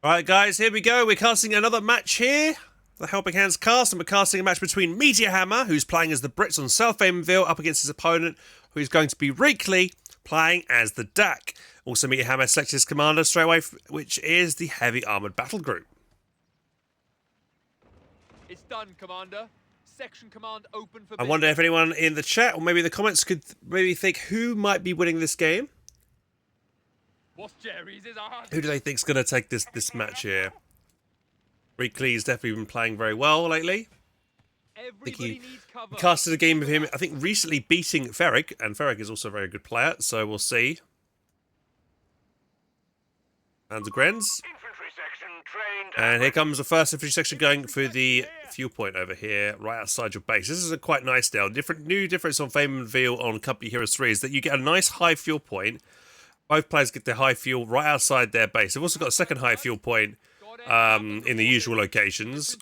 Alright guys, here we go. We're casting another match here. The Helping Hands cast, and we're casting a match between Metorhammer, who's playing as the Brits on South Eamonville, up against his opponent, who's going to be Reakly, playing as the DAC. Also, Metorhammer selects his commander straight away, which is the Heavy Armoured Battle Group. It's done, Commander. Section command open for I wonder if anyone in the chat, or maybe the comments, could maybe think who might be winning this game. What's Jerry's is ours. Who do they think's going to take this match here? Reakly's definitely been playing very well lately. I think he casted a game of him, I think, recently beating Ferric, and Ferric is also a very good player, so we'll see. And the Grens. And here comes the first infantry section going for the fuel point over here, right outside your base. This is a quite nice now. New difference on Fame and Veal on Company Heroes 3 is that you get a nice high fuel point. Both players get their high fuel right outside their base. They've also got a second high fuel point in the usual locations.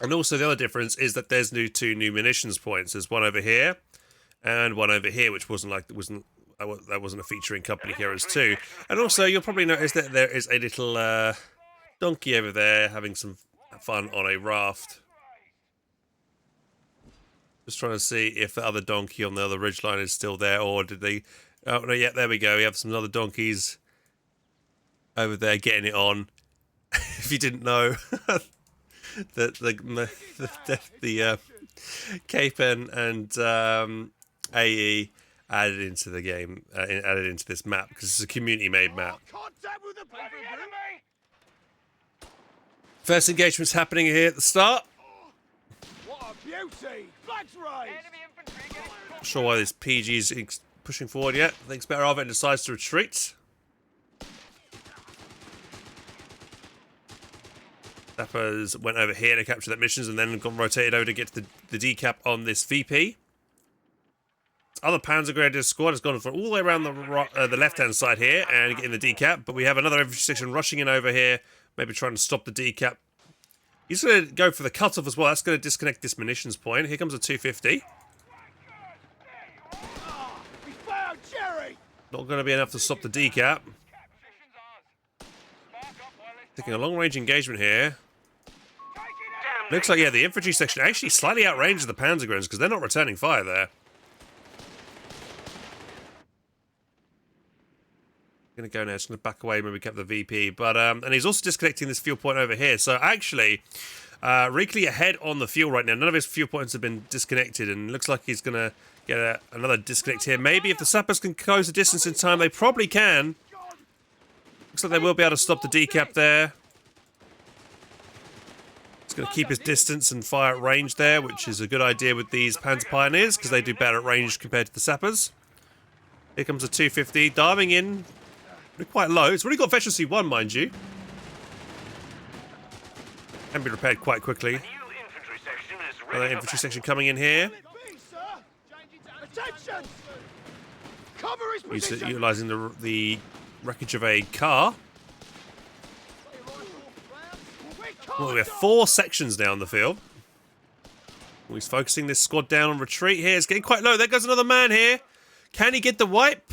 And also the other difference is that there's two new munitions points. There's one over here and one over here, which that wasn't a feature in Company Heroes 2. And also you'll probably notice that there is a little donkey over there having some fun on a raft. Just trying to see if the other donkey on the other ridgeline is still there, or did they... Oh, no, yeah, there we go. We have some other donkeys over there getting it on. If you didn't know, the Cape and AE added into the game, added into this map, because it's a community-made map. First engagement's happening here at the start. What a beauty! Flags raised! Not sure why this PG's pushing forward yet. Thinks better of it and decides to retreat. Sappers went over here to capture that missions and then got rotated over to get to the decap on this VP. This other Panzer Grenadier squad has gone for all the way around the left-hand side here and getting the decap, but we have another infantry section rushing in over here, maybe trying to stop the decap. He's going to go for the cutoff as well. That's going to disconnect this munitions point. Here comes a 250. Not going to be enough to stop the decap. Taking a long-range engagement here. Looks like, yeah, the infantry section actually slightly outranges the Panzergrens because they're not returning fire there. Going to go now. Just going to back away, maybe get the VP. But and he's also disconnecting this fuel point over here. So actually, Reakly ahead on the fuel right now. None of his fuel points have been disconnected, and it looks like he's going to get another disconnect here. Maybe if the sappers can close the distance in time, they probably can. Looks like they will be able to stop the decap there. He's going to keep his distance and fire at range there, which is a good idea with these Panzer Pioneers, because they do better at range compared to the sappers. Here comes a 250, diving in. Quite low. It's already got Veterancy 1, mind you. Can be repaired quite quickly. Another infantry section coming in here. Utilising the wreckage of a car. Well, we have 4 sections now in the field. He's focusing this squad down on retreat here. It's getting quite low. There goes another man here. Can he get the wipe?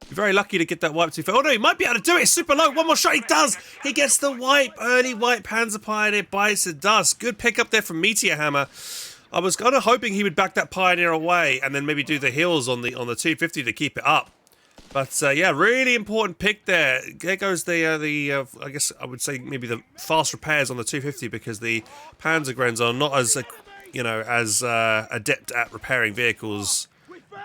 You're very lucky to get that wipe too far. Oh no, he might be able to do it. It's super low. One more shot. He does. He gets the wipe. Early wipe. Panzer Pioneer bites the dust. Good pick up there from Metorhammer. I was kind of hoping he would back that Pioneer away and then maybe do the heals on the 250 to keep it up. But yeah, really important pick there. There goes the I guess I would say maybe the fast repairs on the 250, because the Panzergrens are not as as adept at repairing vehicles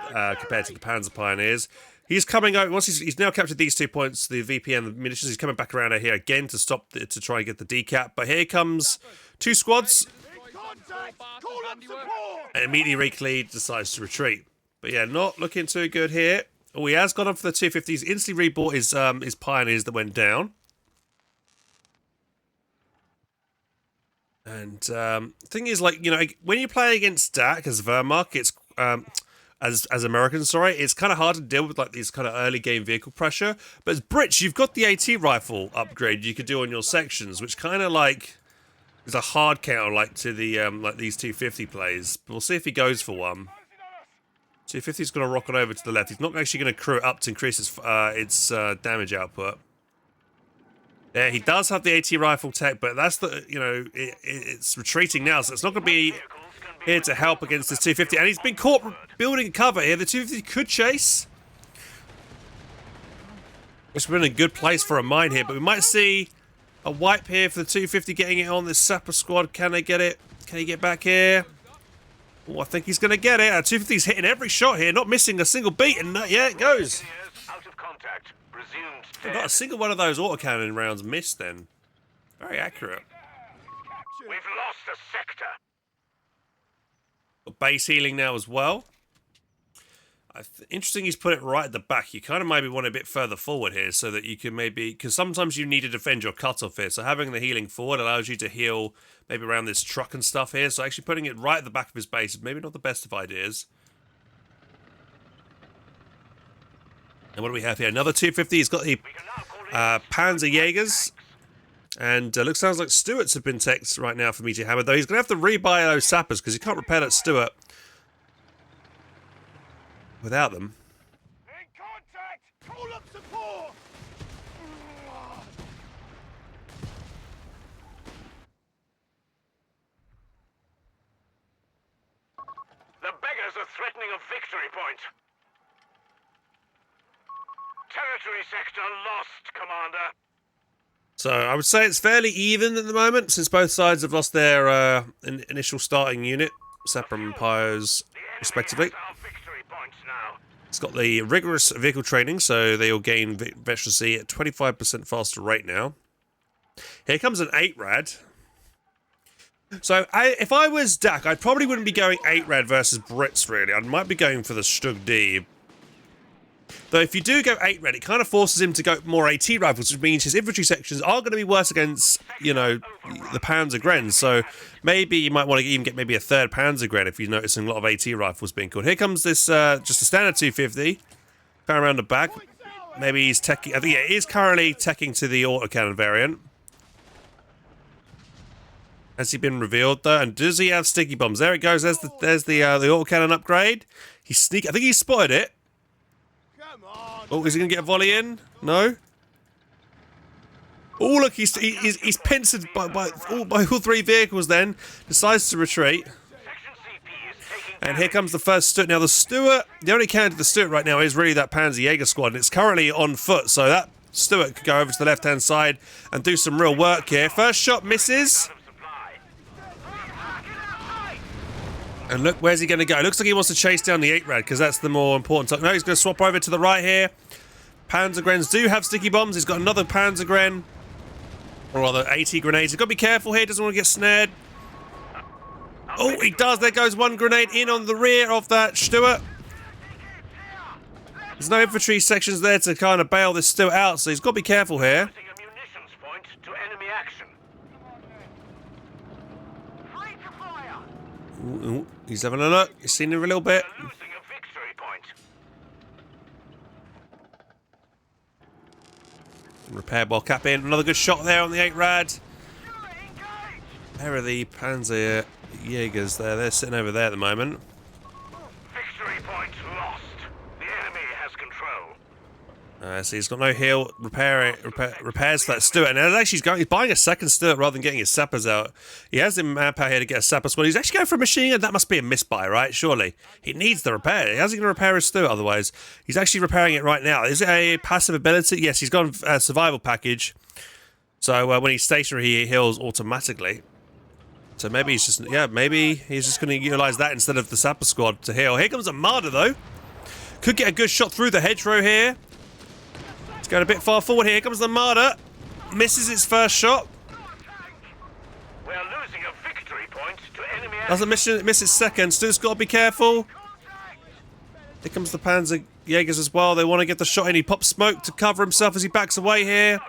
compared to the Panzer Pioneers. He's coming out once he's now captured these 2 points, the VP and the munitions. He's coming back around here again to stop to try and get the decap. But here comes 2 squads, and immediately Reakly decides to retreat. But yeah, not looking too good here. Oh, he has gone up for the 250s. Instantly rebought his Pioneers that went down. And thing is, like, when you play against DAC as Wehrmacht, it's as Americans, sorry, it's kind of hard to deal with like these kind of early game vehicle pressure. But as Brits, you've got the AT rifle upgrade you could do on your sections, which kind of like is a hard counter like to the like these 250 plays. But we'll see if he goes for one. 250's going to rock on over to the left. He's not actually going to crew it up to increase its damage output. Yeah, he does have the AT rifle tech, but that's the, you know, it's retreating now, so it's not going to be here to help against this 250. And he's been caught building cover here. The 250 could chase. It's been a good place for a mine here, but we might see a wipe here for the 250 getting it on this sapper squad. Can they get it? Can he get back here? Oh, I think he's going to get it. 250's hitting every shot here, not missing a single beat, and yeah, it goes. Out of contact. Resumed Not a single one of those autocannon rounds missed then. Very accurate. We've lost a sector. Got base healing now as well. Interesting he's put it right at the back. You kind of maybe want it a bit further forward here so that you can maybe... Because sometimes you need to defend your cutoff here. So having the healing forward allows you to heal maybe around this truck and stuff here. So actually putting it right at the back of his base is maybe not the best of ideas. And what do we have here? Another 250. He's got the Panzer Jaegers. And sounds like Stuart's have been teched right now for Metorhammer. Though he's going to have to rebuy those sappers because he can't repair that Stuart without them. In contact! Call up support! The beggars are threatening a victory point. Territory sector lost, Commander. So I would say it's fairly even at the moment, since both sides have lost their initial starting unit, Sapper and Pyres, respectively. It's got the rigorous vehicle training, so they'll gain veterancy at 25% faster rate now. Here comes an 8-rad. So if I was Dak, I probably wouldn't be going 8-rad versus Brits, really. I might be going for the Stug D. Though if you do go 8-rad, it kind of forces him to go more AT rifles, which means his infantry sections are going to be worse against, you know, the Panzergren. So maybe you might want to even get maybe a third Panzergren if you're noticing a lot of AT rifles being called. Here comes this, just a standard 250. Power around the back. Maybe he's teching, I think yeah, he is currently teching to the autocannon variant. Has he been revealed though? And does he have sticky bombs? There it goes. There's the autocannon upgrade. He's sneaky. I think he spotted it. Oh, is he going to get a volley in? No? Oh, look, he's pincered by all three vehicles then. Decides to retreat. And here comes the first Stuart. Now, the Stuart, the only counter to the Stuart right now is really that Panzer Jaeger squad. And it's currently on foot, so that Stuart could go over to the left-hand side and do some real work here. First shot misses. And look, where's he going to go? It looks like he wants to chase down the 8-rad because that's the more important type. No, he's going to swap over to the right here. Panzergrens do have sticky bombs. He's got another Panzergren. Or rather, 80 grenades. He's got to be careful here. Doesn't want to get snared. Oh, he does. There goes one grenade in on the rear of that Stuart. There's no infantry sections there to kind of bail this Stuart out, so he's got to be careful here. Ooh, he's having a look. He's seen him a little bit. Repair ball cap in. Another good shot there on the 8-rad. Where are the Panzer Jaegers there? They're sitting over there at the moment. Victory point lost. The enemy has control. So he's got no heal. Repairs for that Stuart. And actually he's buying a second Stuart rather than getting his sappers out. He has the manpower here to get a sapper squad. He's actually going for a machine gun. That must be a misbuy, right? Surely. He needs the repair. How's he going to repair his Stuart otherwise? He's actually repairing it right now. Is it a passive ability? Yes, he's got a survival package. So when he's stationary, he heals automatically. So maybe he's just, yeah, maybe he's just going to utilize that instead of the sapper squad to heal. Here comes a Marder, though. Could get a good shot through the hedgerow here. He's going a bit far forward here. Here comes the Marder. Misses its first shot. We're losing a victory point to enemy. Doesn't miss its second. Stu's got to be careful. Here comes the Panzer Jaegers as well. They want to get the shot in. He pops smoke to cover himself as he backs away here.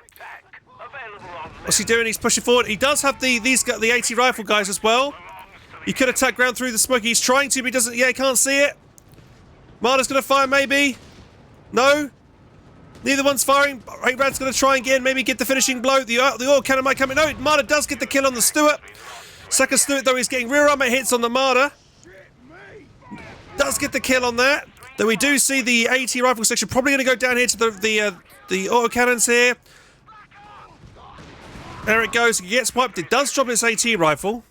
What's he doing? He's pushing forward. He does have the 80 rifle guys as well. He could attack ground through the smoke. He's trying to, but he doesn't. Yeah, he can't see it. Marder's going to fire, maybe. No. Neither one's firing. 8-rad's going to try and get in, maybe get the finishing blow. The autocannon might come in. No, Marder does get the kill on the Stuart. Second Stuart, though, he's getting rear armor hits on the Marder. Does get the kill on that. Though we do see the 80 rifle section probably going to go down here to the autocannons here. There it goes. He gets wiped. It does drop its AT rifle.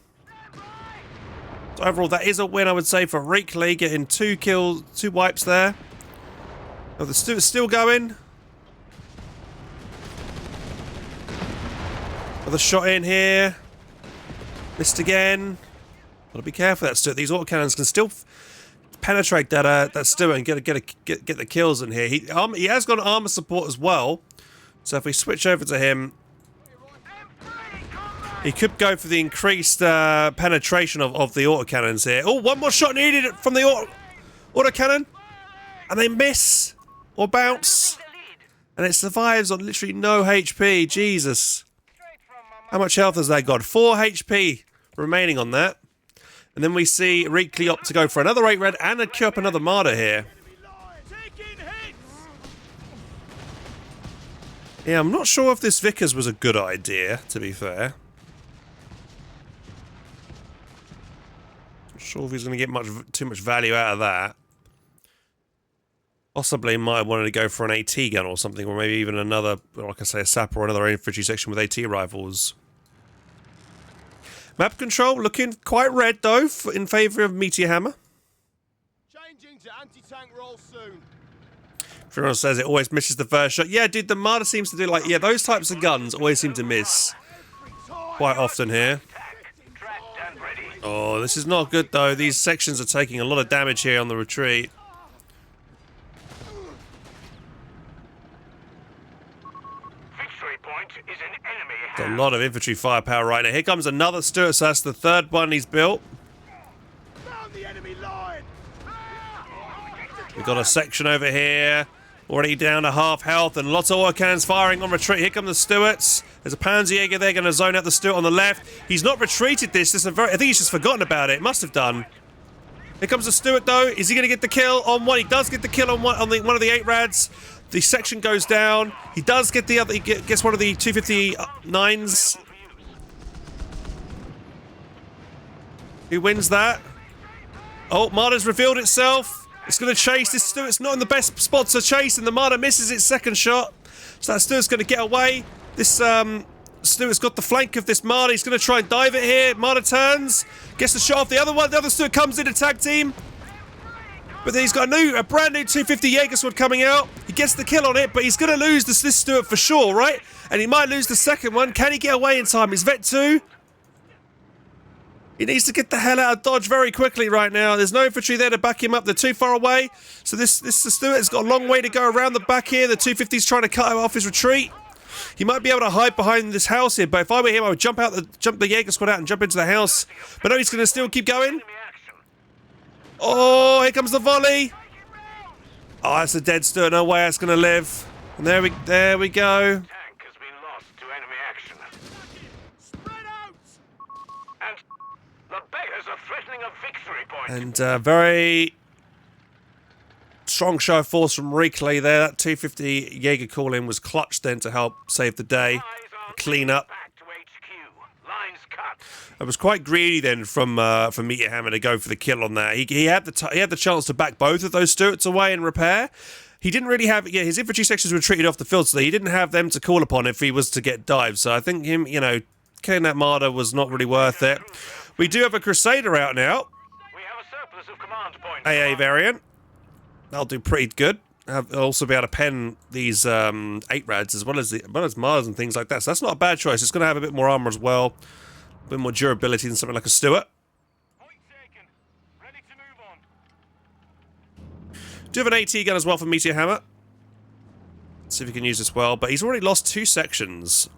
So overall, that is a win, I would say, for Reakly, getting 2 kills, 2 wipes there. Oh, the Stuart's still going. Another shot in here. Missed again. Gotta be careful of that Stuart. These autocannons can still penetrate that Stuart and get the kills in here. He has got an armor support as well. So if we switch over to him, he could go for the increased penetration of the autocannons here. Oh, one more shot needed from the autocannon. And they miss or bounce. And it survives on literally no HP. Jesus. How much health has that got? 4 HP remaining on that. And then we see Reakly opt to go for another 8 red and a queue up another martyr here. Yeah, I'm not sure if this Vickers was a good idea, to be fair. Not sure if he's going to get too much value out of that. Possibly might have wanted to go for an AT gun or something, or maybe even another, like I say, a sapper or another infantry section with AT rifles. Map control looking quite red though, in favour of Metorhammer. Changing to anti-tank roll soon. Everyone says it always misses the first shot. Yeah, dude, the Marder seems to do like, yeah, those types of guns always seem to miss quite often here. Oh, this is not good though. These sections are taking a lot of damage here on the retreat. Victory point is an enemy A lot of infantry firepower right now. Here comes another Stuart, so that's the 3rd one he's built. Found the enemy line. We've got a section over here. Already down to half health and lots of autocannons firing on retreat. Here come the Stuarts. There's a Panzerjäger there going to zone out the Stuart on the left. He's not retreated this. I think he's just forgotten about it. Must have done. Here comes the Stuart though. Is he going to get the kill on one? He does get the kill on one of the 8 rads. The section goes down. He does get the other. He gets one of the 259s. Who wins that? Oh, Marder's revealed itself. It's going to chase this Stuart. It's not in the best spot to chase, and the Marder misses its 2nd shot. So that Stuart's going to get away. This Stuart's got the flank of this Marder. He's going to try and dive it here. Marder turns, gets the shot off the other one. The other Stuart comes in to tag team. But then he's got a brand new 250 Jägersword coming out. He gets the kill on it, but he's going to lose this Stuart for sure, right? And he might lose the 2nd one. Can he get away in time? He's Vet 2. He needs to get the hell out of Dodge very quickly right now. There's no infantry there to back him up. They're too far away. So this Stuart's got a long way to go around the back here. The 250's trying to cut him off his retreat. He might be able to hide behind this house here, but if I were him, I would jump the Jägersword out and jump into the house. But no, he's going to still keep going. Oh, here comes the volley. Oh, that's a dead Stuart. No way it's going to live. And there we go. Tank has been lost to enemy action. Spread out. And the beggars are threatening a victory point. And very strong show of force from Reakly there. That 250 Jaeger call-in was clutch then to help save the day. Clean up. Back to HQ. Lines cut. It was quite greedy then from Metorhammer to go for the kill on that. He had the chance to back both of those Stuarts away and repair. He didn't really have... Yeah, his infantry sections retreated off the field, so he didn't have them to call upon if he was to get dived. So I think him, killing that Marder was not really worth it. We do have a Crusader out now. We have a surplus of command points. AA variant. That'll do pretty good. I'll also be able to pen these 8 rads as well as Mars and things like that. So that's not a bad choice. It's going to have a bit more armor as well. A bit more durability than something like a Stuart. Point taken. Ready to move on. Do have an AT gun as well for Metorhammer. See if he can use this well. But he's already lost 2 sections.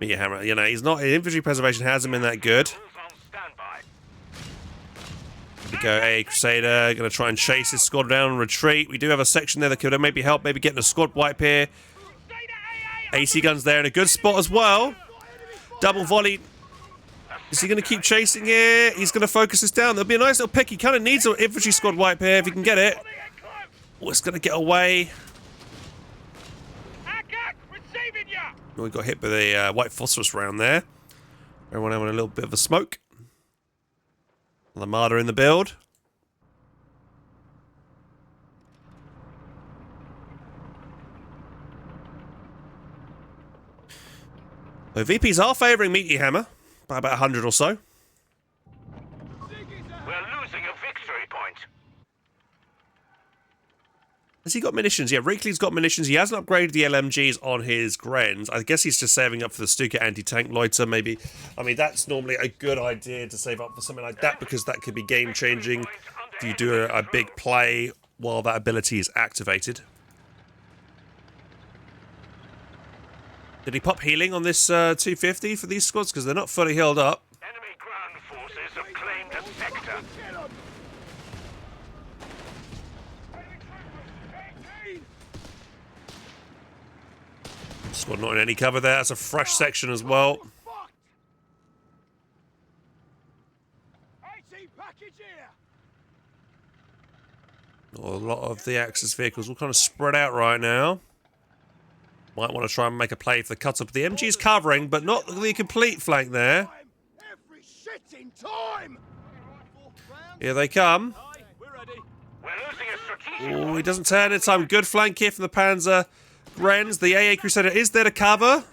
Metorhammer, he's not... Infantry preservation hasn't been that good. Who's on standby? We go AA Crusader. Going to try and chase his squad down and retreat. We do have a section there that could maybe help. Maybe getting a squad wipe here. AC guns there in a good spot as well. Double volley. Is he going to keep chasing here? He's going to focus this down. There'll be a nice little pick. He kind of needs an infantry squad wipe here if he can get it. Oh, it's going to get away. Oh, we got hit by the white phosphorus round there. Everyone having a little bit of a smoke. The Marder in the build. The VPs are favouring Metorhammer by about 100 or so. We're losing a victory point. Has he got munitions? Yeah, Reakly's got munitions. He hasn't upgraded the LMGs on his Grens. I guess he's just saving up for the Stuka anti-tank loiter, maybe. I mean, that's normally a good idea to save up for something like that, because that could be game-changing if you do a big play while that ability is activated. Did he pop healing on this 250 for these squads? Because they're not fully healed up. Enemy ground forces have claimed a sector. Squad not in any cover there. That's a fresh section as well. A lot of the Axis vehicles will kind of spread out right now. Might want to try and make a play for the cut-up. The MG is covering, but not the complete flank there. Here they come. Oh, he doesn't turn in time. Good flank here from the Panzer Grens. The AA Crusader is there to cover.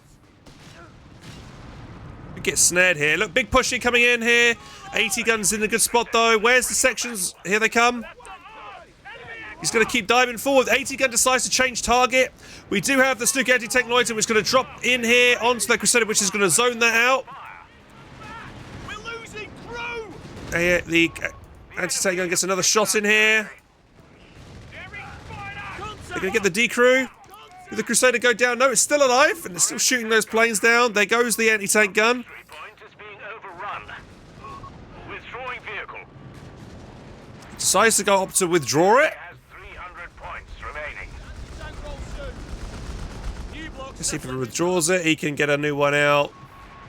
We get snared here. Look, big pushing coming in here. 80 guns in a good spot though. Where's the sections? Here they come. He's going to keep diving forward. 80 gun decides to change target. We do have the Stuka anti-tank loiter, which is going to drop in here onto the Crusader, which is going to zone that out. We're losing crew. The anti-tank gun gets another shot in here. They're going to get the D-crew. Did the Crusader go down? No, it's still alive, and it's still shooting those planes down. There goes the anti-tank gun. Point is being overrun. Withdrawing vehicle. Decides to go up to withdraw it. Has 300 points remaining. Let's see if he withdraws it. He can get a new one out.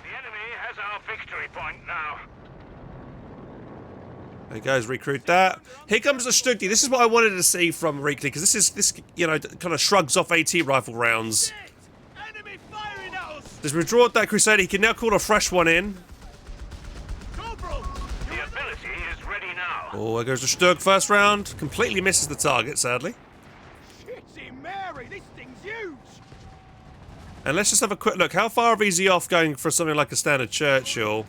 The enemy has our victory point now. There he goes, recruit that. Here comes the Stugdi. This is what I wanted to see from Reakly, because this you know, kind of shrugs off AT rifle rounds. Enemy firing at us. He's withdrawn that Crusader. He can now call a fresh one in. Corporal. The ability is ready now. Oh, there goes the Stug. First round. Completely misses the target, sadly. Shitty Mary, this thing's huge. And let's just have a quick look. How far is he off going for something like a standard Churchill?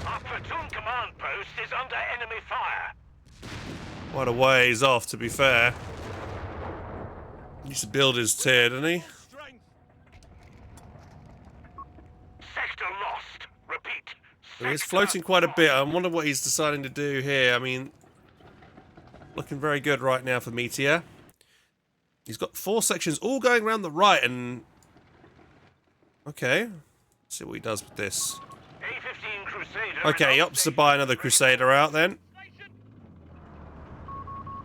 Our platoon command post is under enemy fire. Quite a ways off, to be fair. He used to build his tier, didn't he? Strength. Sector lost. Repeat. But he's floating quite a bit. I wonder what he's deciding to do here. I mean, looking very good right now for Meteor. He's got 4 sections all going around the right, and... Okay. Let's see what he does with this. A-15 Crusader. Okay, he opts to buy another Crusader out then.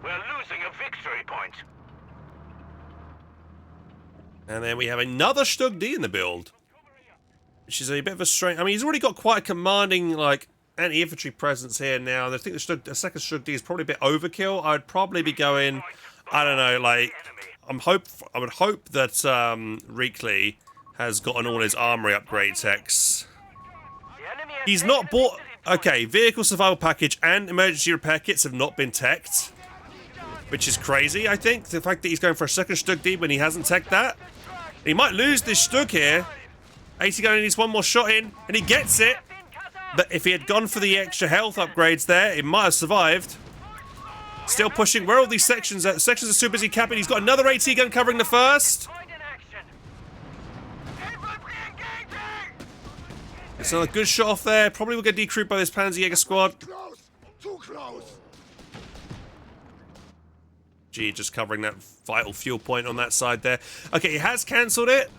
We're losing a victory point. And then we have another Stugdi in the build. Which is a bit of a strange... I mean, he's already got quite a commanding, like, anti-infantry presence here now. And I think the second Stugdi is probably a bit overkill. I'd probably be going... I don't know, like... I would hope that Reakly has gotten all his armory upgrade techs. He's not bought... Okay, vehicle survival package and emergency repair kits have not been teched. Which is crazy, I think. The fact that he's going for a second Stugdi when he hasn't teched that. He might lose this Stug here. 80 gun needs one more shot in, and he gets it. But if he had gone for the extra health upgrades there, it might have survived. Still pushing. Where are all these sections at? The sections are too busy capping. He's got another AT gun covering the first. It's another good shot off there. Probably will get decrewed by this Panzerjäger squad. Close. Too close. Gee, just covering that vital fuel point on that side there. Okay, he has cancelled it.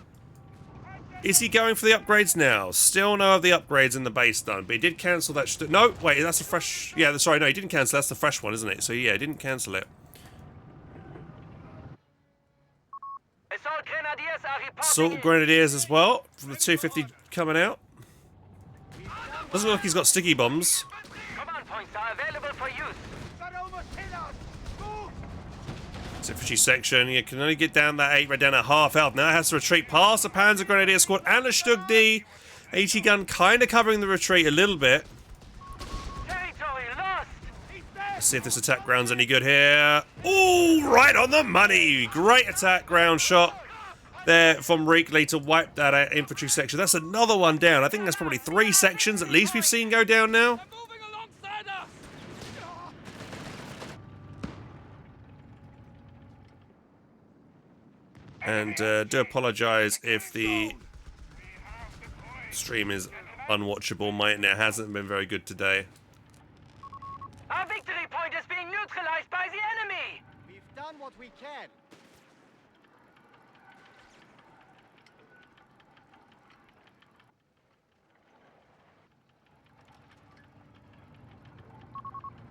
Is he going for the upgrades now? Still no of the upgrades in the base done, but he did cancel that. No, wait, that's a fresh... Yeah, sorry, no, he didn't cancel. That's the fresh one, isn't it? So yeah, he didn't cancel it. Assault Grenadiers as well, from the 250 coming out. Doesn't look like he's got sticky bombs. Command points are available for use. Infantry section, you can only get down that 8 right down at half health. Now it has to retreat past the Panzer Grenadier squad and a Stugdi. 80 gun kind of covering the retreat a little bit. Territory lost. Let's see if this attack ground's any good here. Oh, right on the money. Great attack ground shot. there from Reakly to wipe that infantry section. That's another one down. I think that's probably 3 sections at least we've seen go down now. They're moving alongside us! And do apologise if the stream is unwatchable. My internet hasn't been very good today. Our victory point is being neutralized by the enemy! We've done what we can.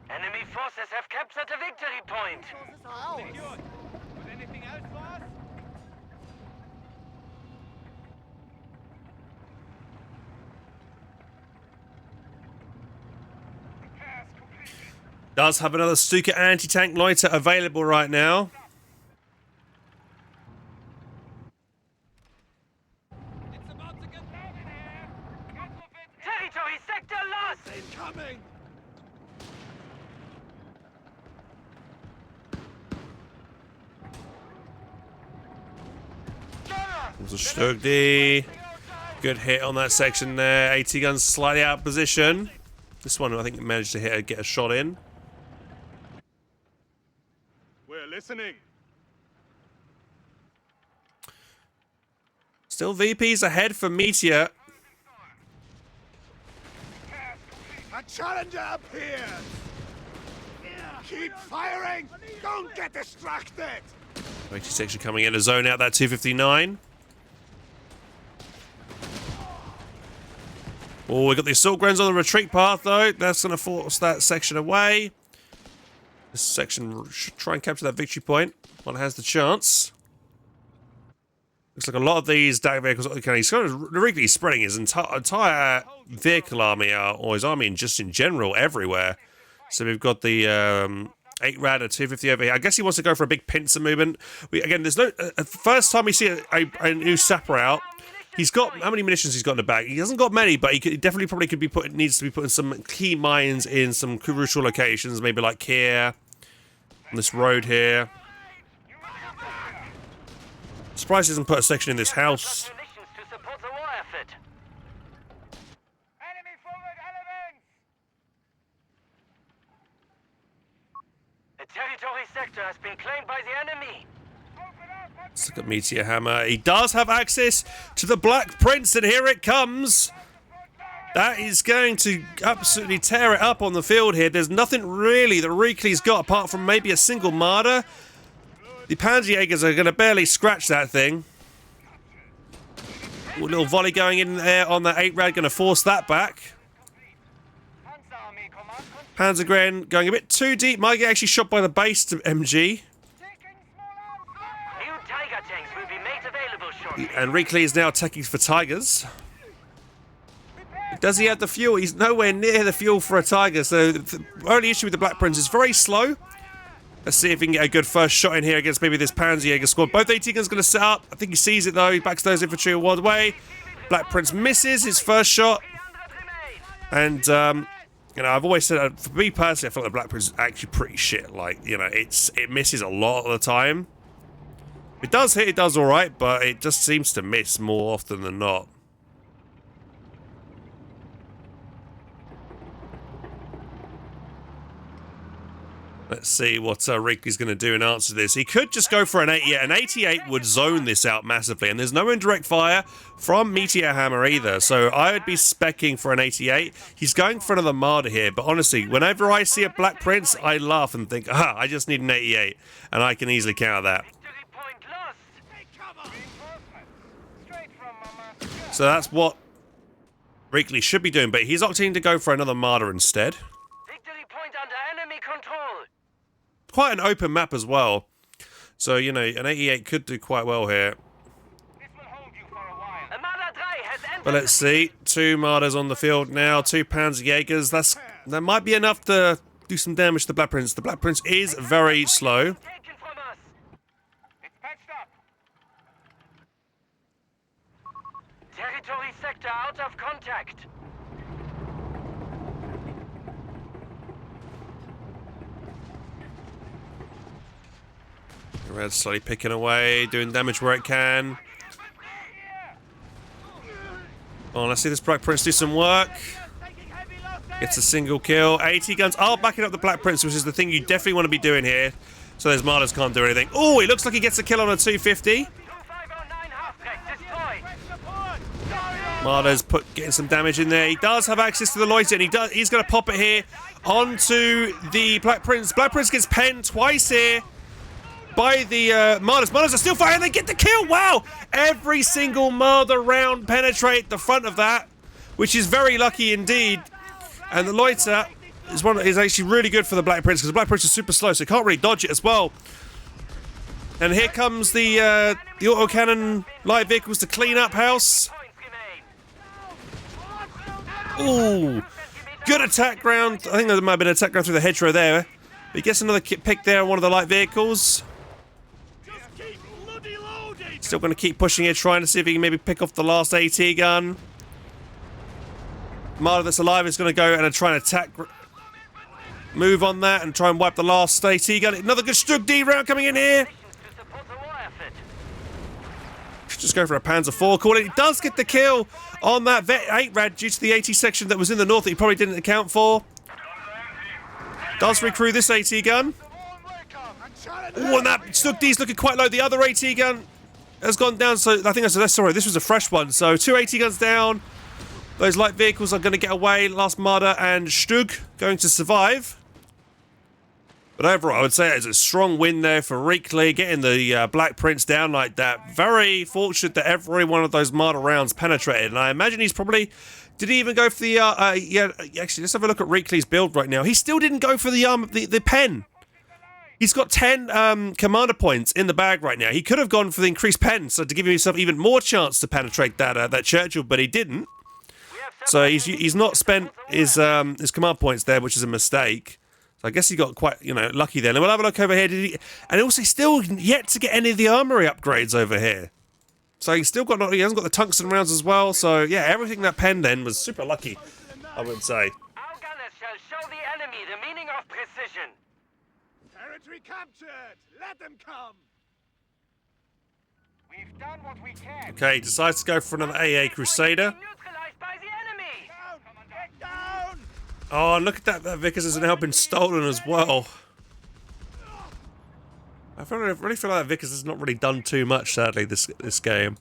Enemy forces have captured the victory point! Resources are ours. Got anything else for us? Does have another Stuka anti-tank loiter available right now. It's about to get loud in here! Get off it! Territory sector lost! Incoming! There's a Stugdi. Good hit on that section there. AT guns slightly out of position. This one I think managed to get a shot in. We're listening. Still VPs ahead for Meteor. A challenger appears! Keep firing! Don't get distracted! AT section coming in to zone out that 259. Oh, we got the assault grounds on the retreat path though. That's going to force that section away. This section should try and capture that victory point while it has the chance. Looks like a lot of these DAC vehicles. Okay, he's kind of really spreading his entire vehicle army out, or his army just in general everywhere. So we've got the 8 rad at 250 over here. I guess he wants to go for a big pincer movement. Again, there's no first time we see a new sapper out. He's got how many munitions he's got in the bag? He hasn't got many, but he definitely probably could be needs to be putting some key mines in some crucial locations, maybe like here on this road here. Surprised he hasn't put a section in this house. Munitions to support the war effort. Enemy forward elements! A territory sector has been claimed by the enemy. Let's look at Metorhammer. He does have access to the Black Prince, and here it comes. That is going to absolutely tear it up on the field here. There's nothing really that Reakly's got apart from maybe a single martyr. The Panzerjägers are going to barely scratch that thing. Ooh, a little volley going in there on that 8 rad, going to force that back. Panzergren going a bit too deep. Might get actually shot by the base to MG. New Tiger tanks will be made available shortly. And Reakly is now attacking for Tigers. Does he have the fuel? He's nowhere near the fuel for a Tiger. So the only issue with the Black Prince is very slow. Let's see if we can get a good first shot in here against maybe this Panzerjäger squad. Both AT guns going to set up. I think he sees it though. He backs those infantry one way. Black Prince misses his first shot. And, you know, I've always said, for me personally, I feel like the Black Prince is actually pretty shit. Like, you know, it misses a lot of the time. It does hit, it does alright, but it just seems to miss more often than not. Let's see what Reakly's going to do in answer to this. He could just go for an 88. An 88 would zone this out massively, and there's no indirect fire from Metorhammer either, so I would be specking for an 88. He's going for another martyr here, but honestly, whenever I see a Black Prince, I laugh and think, aha, I just need an 88, and I can easily counter that. Victory point lost. So that's what Reakly should be doing, but he's opting to go for another martyr instead. Victory point under enemy control. Quite an open map as well. So, you know, an 88 could do quite well here. This will hold you for a while. Armada 3 has entered. But let's see. 2 martyrs on the field now. 2 Panzerjägers. That might be enough to do some damage to the Black Prince. The Black Prince is very slow. Taken from us. It's patched up. Territory sector out of contact. Red slowly picking away, doing damage where it can. Oh, let's see this Black Prince do some work. It's a single kill. AT guns are backing up the Black Prince, which is the thing you definitely want to be doing here. So those Martyrs can't do anything. Oh, it looks like he gets a kill on a 250. Martyrs getting some damage in there. He does have access to the loiter, and he's going to pop it here onto the Black Prince. Black Prince gets penned twice here by the Martyrs. Martyrs are still firing. They get the kill. Wow! Every single Martyr round penetrate the front of that, which is very lucky indeed. And the loiter is actually really good for the Black Prince because the Black Prince is super slow, so he can't really dodge it as well. And here comes the autocannon light vehicles to clean up house. Ooh, good attack round. I think there might have been an attack round through the hedgerow there. But he gets another pick there on one of the light vehicles. Still going to keep pushing it, trying to see if he can maybe pick off the last AT gun. Martyr that's alive is going to go and try and attack. Move on that and try and wipe the last AT gun. Another good Stug D round coming in here. Just go for a Panzer IV. Call it. He does get the kill on that Vet 8 rad due to the AT section that was in the north that he probably didn't account for. Does recruit this AT gun. Oh, and that Stug D's looking quite low. The other AT gun has gone down. So I think sorry, this was a fresh one. So 2 AT guns down. Those light vehicles are going to get away. Last Martyr and Stug going to survive. But overall, I would say it's a strong win there for Reakly, getting the Black Prince down like that. Very fortunate that every one of those Martyr rounds penetrated. And I imagine he's probably... Did he even go for the... yeah, actually, let's have a look at Reakly's build right now. He still didn't go for the pen. He's got 10 commander points in the bag right now. He could have gone for the increased pen, so to give himself even more chance to penetrate that Churchill, but he didn't. So he's not spent his command points there, which is a mistake. So I guess he got quite, lucky there. And we'll have a look over here. And also still yet to get any of the armory upgrades over here. So he's still got he hasn't got the tungsten rounds as well. So yeah, everything that pen then was super lucky, I would say. Our gunners shall show the enemy the meaning of precision. Territory captured. Let them come. We've done what we can. Okay, he decides to go for another AA Crusader. Neutralized by the enemy. Get down. Oh, look at that. That Vickers has now been stolen as well. I really feel like that Vickers has not really done too much, sadly, this game.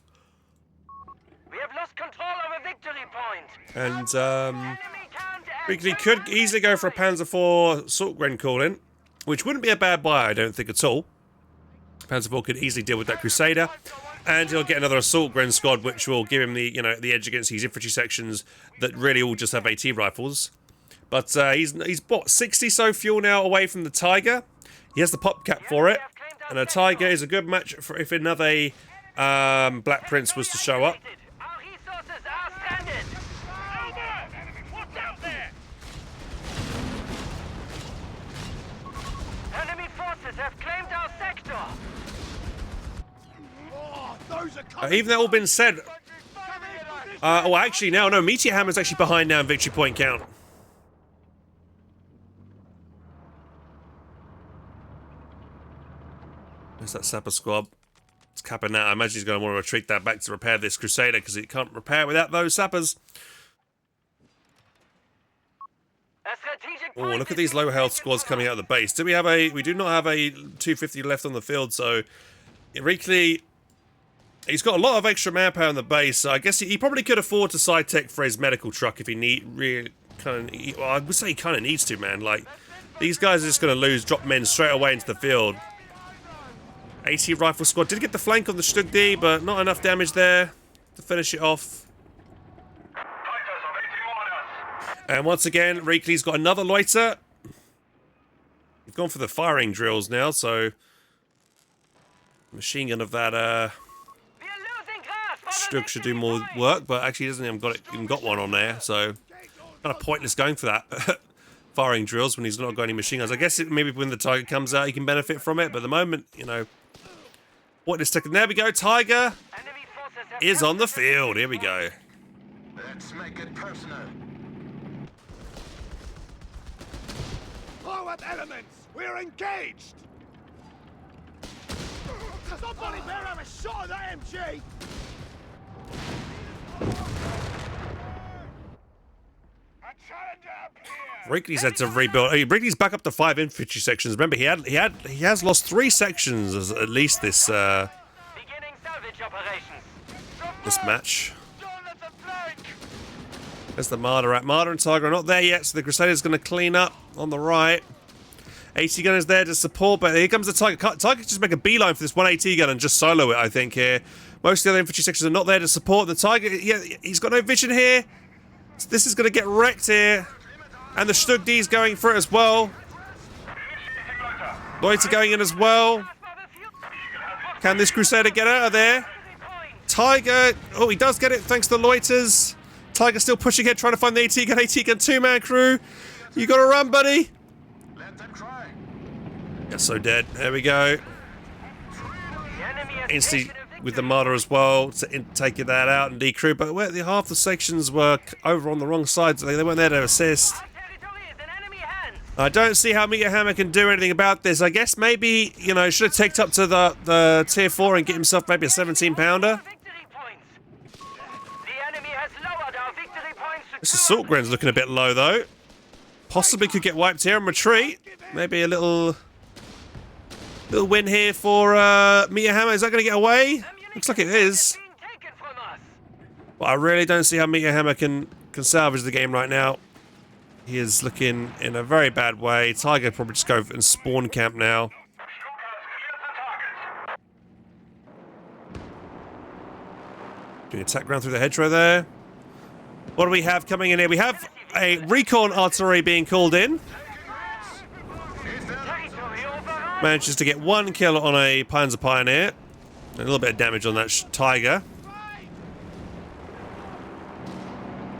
We have lost control of a victory point. And, Reakly could easily go for a Panzer IV Sortgren call-in, which wouldn't be a bad buy, I don't think, at all. Panzer IV could easily deal with that Crusader. And he'll get another Assault Gren squad, which will give him the, the edge against these infantry sections that really all just have AT rifles. But he's bought 60 so fuel now away from the Tiger. He has the pop cap for it. And a Tiger is a good match for if another Black Prince was to show up. Our resources are stranded. What's out there? Enemy forces have claimed our sector. Oh, those are coming. Even that all been said. Well, actually, no. Metorhammer's actually behind now in victory point count. There's that sapper squad. It's capping out. I imagine he's going to want to retreat that back to repair this Crusader because he can't repair without those sappers. Oh, look at these low health squads coming out of the base. Do we have a... We do not have a 250 left on the field, so... Reakly... He's got a lot of extra manpower in the base, so I guess he probably could afford to side tech for his medical truck if he well, I would say he kind of needs to, man. Like, these guys are just going to drop men straight away into the field. AT rifle squad did get the flank on the Stug D, but not enough damage there to finish it off. And once again, Reakly's got another loiter. We've gone for the firing drills now, so machine gun of that Stug should do more work, but actually he hasn't even got one on there, so kind of pointless going for that. Firing drills when he's not got any machine guns. I guess maybe when the Tiger comes out, he can benefit from it, but at the moment, pointless taking. There we go, Tiger is on the field. Here we go. Let's make it personal. Forward elements, we're engaged. Somebody better have a shot at that MG. Reakly's had to rebuild. Reakly's back up to 5 infantry sections. Remember, he has lost 3 sections at least this this match. There's the Marder at. Marder and Tiger are not there yet, so the Crusader's going to clean up on the right. AT gun is there to support, but here comes the Tiger. Tiger just make a beeline for this one AT gun and just solo it, I think, here. Most of the other infantry sections are not there to support. The Tiger, yeah, he's got no vision here. So this is going to get wrecked here. And the Stugdi's going for it as well. Loiter going in as well. Can this Crusader get out of there? Tiger, oh, he does get it thanks to the Loiters. Tiger still pushing ahead, trying to find the AT gun. AT gun, 2-man crew. You gotta run, buddy. Let them try. You're so dead. There we go. Instantly with the Marder as well, taking that out and decrew. But where half the sections were over on the wrong side, so they weren't there to assist. I don't see how Metorhammer can do anything about this. I guess maybe, you know, should have taken up to the tier 4 and get himself maybe a 17-pounder. This assault gren's looking a bit low though. Possibly could get wiped here and retreat. Maybe a little win here for Metorhammer. Is that going to get away? Looks like it is. But I really don't see how Metorhammer can salvage the game right now. He is looking in a very bad way. Tiger probably just go and spawn camp now. Doing attack round through the hedgerow there. What do we have coming in here? We have a recon artillery being called in. Manages to get 1 kill on a Panzer Pioneer. A little bit of damage on that Tiger.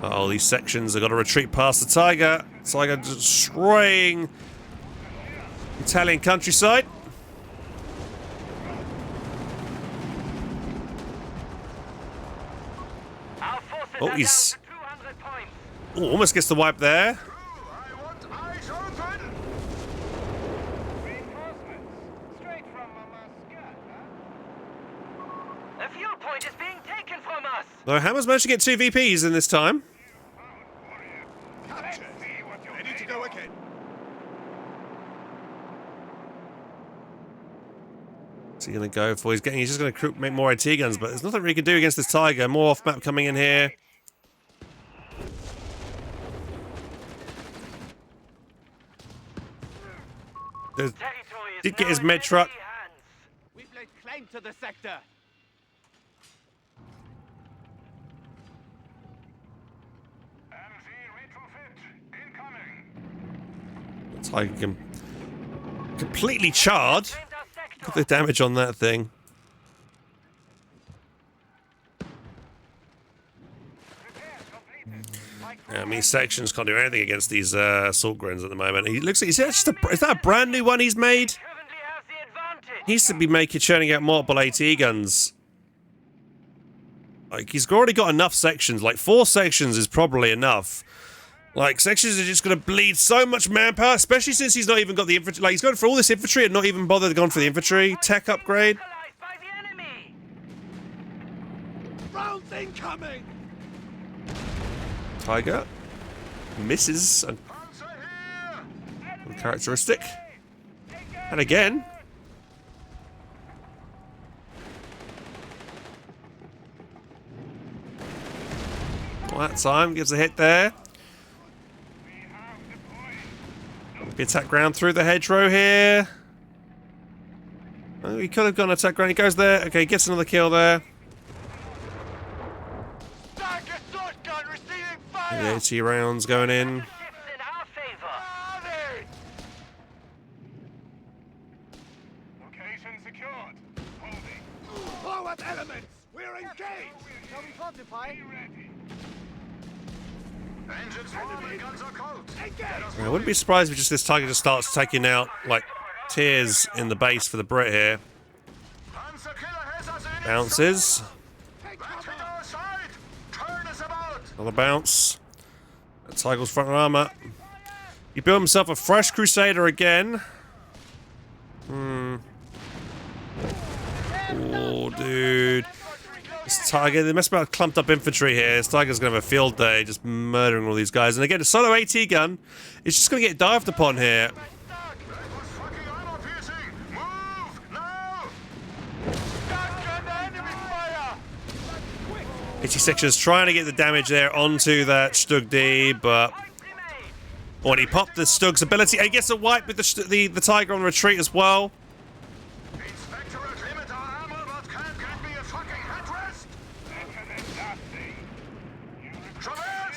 Oh, these sections have got to retreat past the Tiger. Tiger destroying Italian countryside. Oh, he's... Oh, almost gets the wipe there. I want eyes open. Reinforcements straight from Muscat, huh? A fuel point is being taken from us. Though Hammer's managed to get 2 VPs in this time. Capture. Ready to go again. What's he going to go for? He's just going to make more AT guns, but there's nothing really can do against this Tiger. More off map coming in here. Did get his med truck. We've laid claim to the sector. Tiger can completely charred. Look at the damage on that thing. I mean, sections can't do anything against these assault grens at the moment. He looks like is that a brand new one he's made? He used to be churning out multiple AT guns. Like, he's already got enough sections. Like, 4 sections is probably enough. Like, sections are just going to bleed so much manpower, especially since he's not even got the infantry. Like, he's going for all this infantry and not even bothered going for the infantry. Tech upgrade. Rounds incoming. Tiger misses. Uncharacteristic. And again. Well, that time gets a hit there. Be attack round through the hedgerow here. Oh, he could have gone attack round. He goes there. Okay, gets another kill there. The AT rounds going in. Location secured. Holding. Forward elements. We're engaged. Shall we fortify? Engines warm, guns are cold. I wouldn't be surprised if just this Tiger just starts taking out like tiers in the base for the Brit here. Panzer killer has us in. Bounces. Let's hit our side. Turn us about. Another bounce. Tiger's front armor. He built himself a fresh Crusader again. Oh, dude. This Tiger, they must be clumped up infantry here. This Tiger's going to have a field day, just murdering all these guys. And again, a solo AT gun is just going to get dived upon here. AT section's trying to get the damage there onto that Stugdi, but when he popped the Stug's ability, he gets a wipe with the Tiger on retreat as well.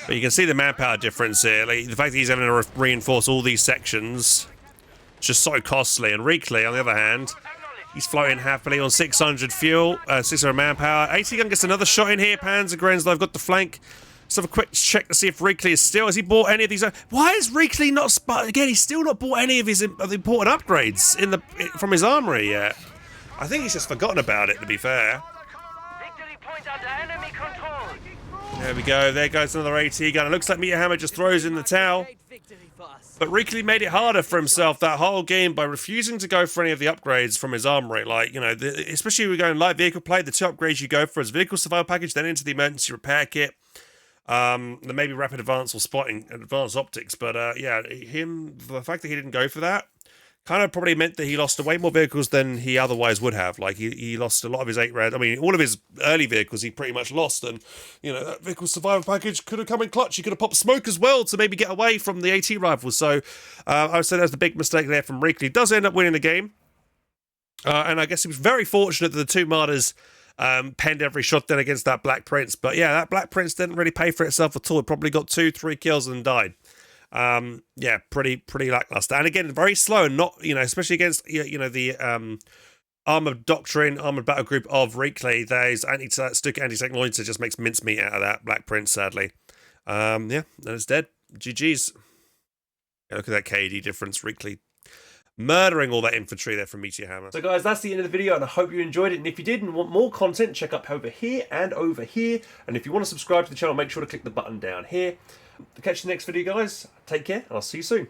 But you can see the manpower difference here. Like, the fact that he's having to reinforce all these sections, it's just so costly. And Reakly, on the other hand, he's floating happily on 600 fuel, 600 manpower. AT gun gets another shot in here. Panzergrenz, I've got the flank. Let's have a quick check to see if Reakly is still. Has he bought any of these? Why is Reakly not? Again, he's still not bought any of his the important upgrades from his armory yet. I think he's just forgotten about it. To be fair. Victory point under enemy control. There we go. There goes another AT gun. It looks like Metorhammer just throws in the towel. But Reakly made it harder for himself that whole game by refusing to go for any of the upgrades from his armory. Like, you know, especially if we're going light vehicle play, the 2 upgrades you go for is vehicle survival package, then into the emergency repair kit. Then maybe rapid advance or spotting, advanced optics. But yeah, the fact that he didn't go for that kind of probably meant that he lost way more vehicles than he otherwise would have. Like, he lost a lot of his 8 red. I mean, all of his early vehicles he pretty much lost. And, you know, that vehicle survival package could have come in clutch. He could have popped smoke as well to maybe get away from the AT rifles. So I would say that was the big mistake there from Reakly. He does end up winning the game. And I guess he was very fortunate that the 2 martyrs penned every shot then against that Black Prince. But yeah, that Black Prince didn't really pay for itself at all. It probably got 2-3 kills and died. Yeah, pretty lackluster. And again, very slow and not, you know, especially against, you know, the armored battle group of Reakly. There's anti-technology just makes mincemeat out of that Black Prince, sadly. Yeah, and it's dead. GG's. Yeah, look at that KD difference. Reakly murdering all that infantry there from Metorhammer. So guys, that's the end of the video, and I hope you enjoyed it. And if you did and want more content, check up over here and over here. And if you want to subscribe to the channel, make sure to click the button down here. To catch the next video, guys, take care, and I'll see you soon.